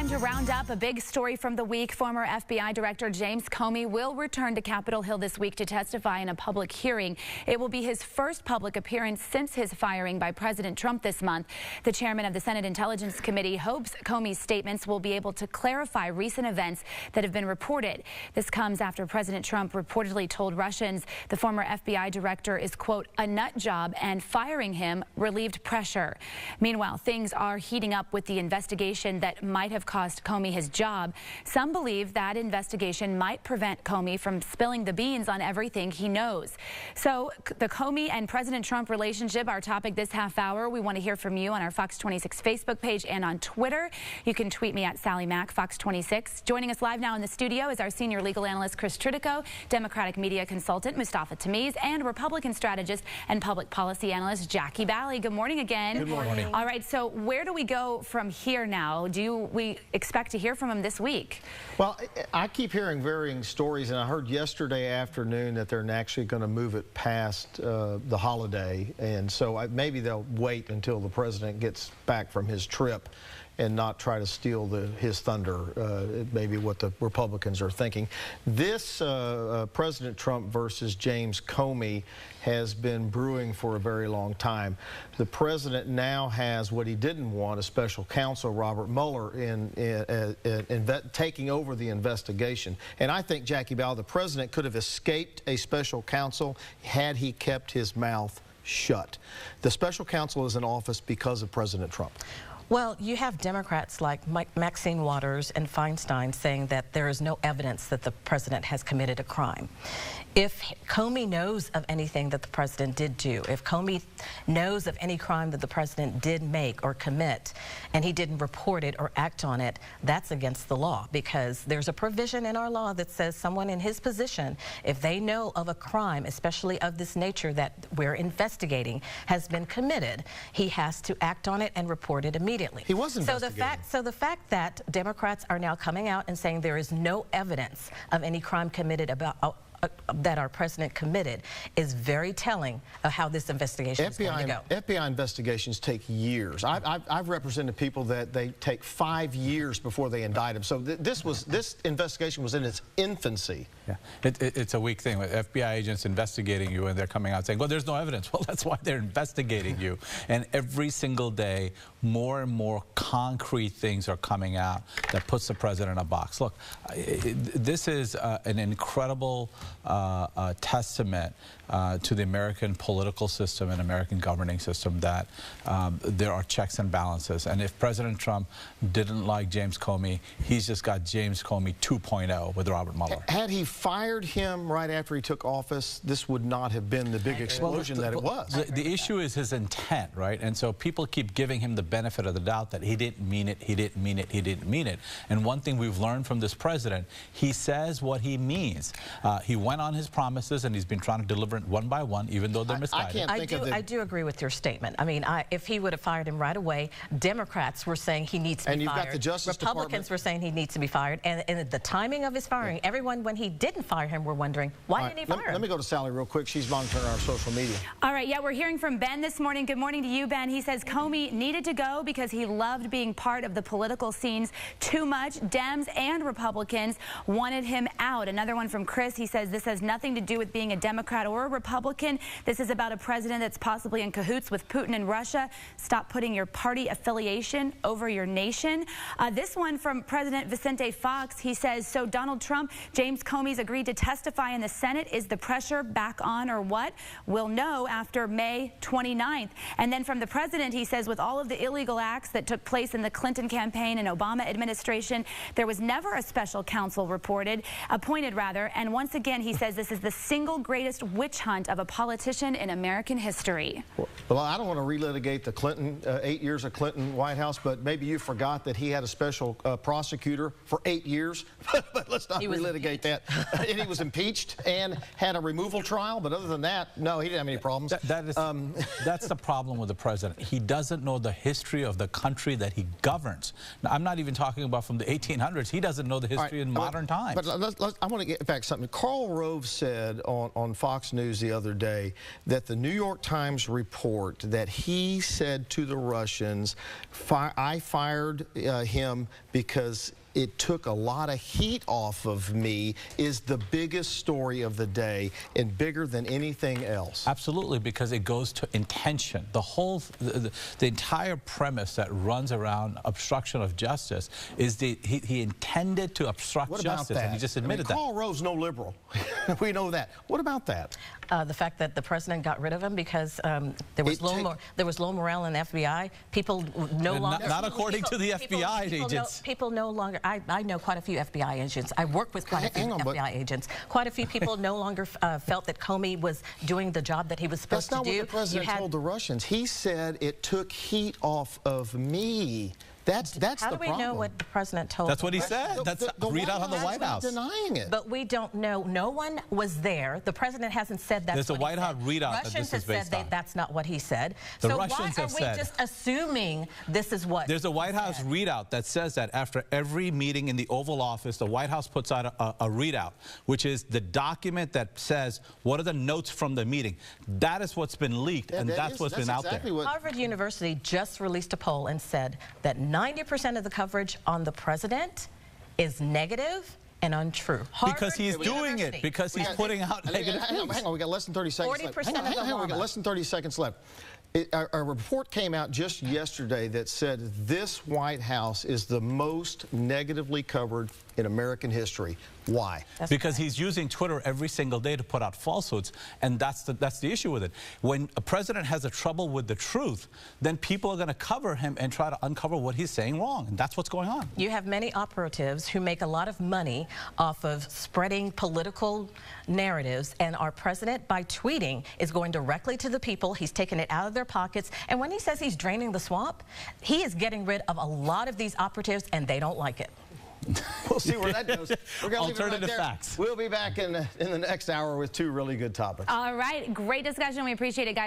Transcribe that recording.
Time to round up a big story from the week. Former FBI Director James Comey will return to Capitol Hill this week to testify in a public hearing. It will be his first public appearance since his firing by President Trump this month. The chairman of the Senate Intelligence Committee hopes Comey's statements will be able to clarify recent events that have been reported. This comes after President Trump reportedly told Russians the former FBI director is, quote, a nut job, and firing him relieved pressure. Meanwhile, things are heating up with the investigation that might have cost Comey his job. Some believe that investigation might prevent Comey from spilling the beans on everything he knows. So the Comey and President Trump relationship, our topic this half hour. We want to hear from you on our Fox 26 Facebook page and on Twitter. You can tweet me at Sally Mack, Fox 26. Joining us live now in the studio is our senior legal analyst, Chris Tridico, Democratic media consultant, Mustafa Tamiz, and Republican strategist and public policy analyst, Jackie Bally. Good morning again. Good morning. All right, so where do we go from here now? Do we expect to hear from him this week? Well, I keep hearing varying stories, and I heard yesterday afternoon that they're actually going to move it past the holiday, and so maybe they'll wait until the president gets back from his trip and not try to steal his thunder, maybe what the Republicans are thinking. This President Trump versus James Comey has been brewing for a very long time. The president now has what he didn't want, a special counsel, Robert Mueller, taking over the investigation. And I think, Jackie Ball, the president could have escaped a special counsel had he kept his mouth shut. The special counsel is in office because of President Trump. Well, you have Democrats like Maxine Waters and Feinstein saying that there is no evidence that the president has committed a crime. If Comey knows of anything that the president did do, if Comey knows of any crime that the president did make or commit, and he didn't report it or act on it, that's against the law, because there's a provision in our law that says someone in his position, if they know of a crime, especially of this nature that we're investigating, has been committed, he has to act on it and report it immediately. He was investigating. So the fact that Democrats are now coming out and saying there is no evidence of any crime committed that our president committed is very telling of how this investigation is going to go. FBI investigations take years. I've represented people that they take 5 years before they indict them. So this investigation was in its infancy. Yeah, it's a weak thing with FBI agents investigating you, and they're coming out saying, well, there's no evidence. Well, that's why they're investigating you. And every single day, more and more concrete things are coming out that puts the president in a box. Look, this is an incredible testament to the American political system and American governing system that there are checks and balances. And if President Trump didn't like James Comey, he's just got James Comey 2.0 with Robert Mueller. Had he fired him right after he took office, this would not have been the big explosion that it was. The issue is his intent, right? And so people keep giving him the benefit of the doubt that he didn't mean it, he didn't mean it, he didn't mean it. And one thing we've learned from this president, he says what he means. He went on his promises, and he's been trying to deliver it one by one, even though they're misguided. I do agree with your statement. I mean, if he would have fired him right away, Democrats were saying he needs to be fired. And you've got the Justice Republicans were saying he needs to be fired. And the timing of his firing, everyone, when he didn't fire him, were wondering, why didn't he fire him? Let me go to Sally real quick. She's monitoring our social media. All right, yeah, we're hearing from Ben this morning. Good morning to you, Ben. He says Comey needed to go because he loved being part of the political scenes too much. Dems and Republicans wanted him out. Another one from Chris. He says this has nothing to do with being a Democrat or a Republican. This is about a president that's possibly in cahoots with Putin and Russia. Stop putting your party affiliation over your nation. This one from President Vicente Fox. He says, so Donald Trump, James Comey's agreed to testify in the Senate. Is the pressure back on or what? We'll know after May 29th. And then from the president, he says, with all of the illegal acts that took place in the Clinton campaign and Obama administration, there was never a special counsel appointed rather. And once again, he says this is the single greatest witch hunt of a politician in American history. Well, I don't want to relitigate the Clinton, 8 years of Clinton White House, but maybe you forgot that he had a special prosecutor for 8 years. But let's not relitigate that. And he was impeached and had a removal trial. But other than that, no, he didn't have any problems. That's the problem with the president. He doesn't know the history of the country that he governs. Now, I'm not even talking about from the 1800s. He doesn't know the history in modern times. But I want to get back to something. Karl Rove said on Fox News news the other day that the New York Times report that he said to the Russians, I fired him because it took a lot of heat off of me, is the biggest story of the day and bigger than anything else. Absolutely, because it goes to intention. The entire premise that runs around obstruction of justice is he intended to obstruct justice, and he just admitted that. Karl Rove's no liberal. We know that. What about that? The fact that the president got rid of him because there was low morale in the FBI. People no longer... Not according to the FBI agents. People no longer... I know quite a few FBI agents. I work with quite a few FBI agents. Quite a few people no longer felt that Comey was doing the job that he was supposed to do. That's not what the president told the Russians. He said it took heat off of me. That's the problem. How do we know what the president told? That's what he said. That's the readout on the White House. Denying it. But we don't know. No one was there. The president hasn't said that's There's a White House readout Russians that this is based on. That's not what he said. The so Russians why have are we said. Just assuming this is what? There's a White House readout that says that after every meeting in the Oval Office, the White House puts out a readout, which is the document that says what are the notes from the meeting. That is what's been leaked, and that's what's been out there. Harvard University just released a poll and said that 90% of the coverage on the president is negative and untrue. Because he's doing it. Because he's putting out negative news. Hang on, we got less than 30 seconds left. Hang on, we got less than 30 seconds left. A report came out just yesterday that said this White House is the most negatively covered in American history. Why? Because he's using Twitter every single day to put out falsehoods, and that's the issue with it. When a president has a trouble with the truth, then people are going to cover him and try to uncover what he's saying wrong, and that's what's going on. You have many operatives who make a lot of money off of spreading political narratives, and our president, by tweeting, is going directly to the people. He's taking it out of their pockets, and when he says he's draining the swamp, he is getting rid of a lot of these operatives, and they don't like it. We'll see where that goes. We're going to leave it Alternative right there. facts. We'll be back in the next hour with two really good topics. All right. Great discussion. We appreciate it, guys.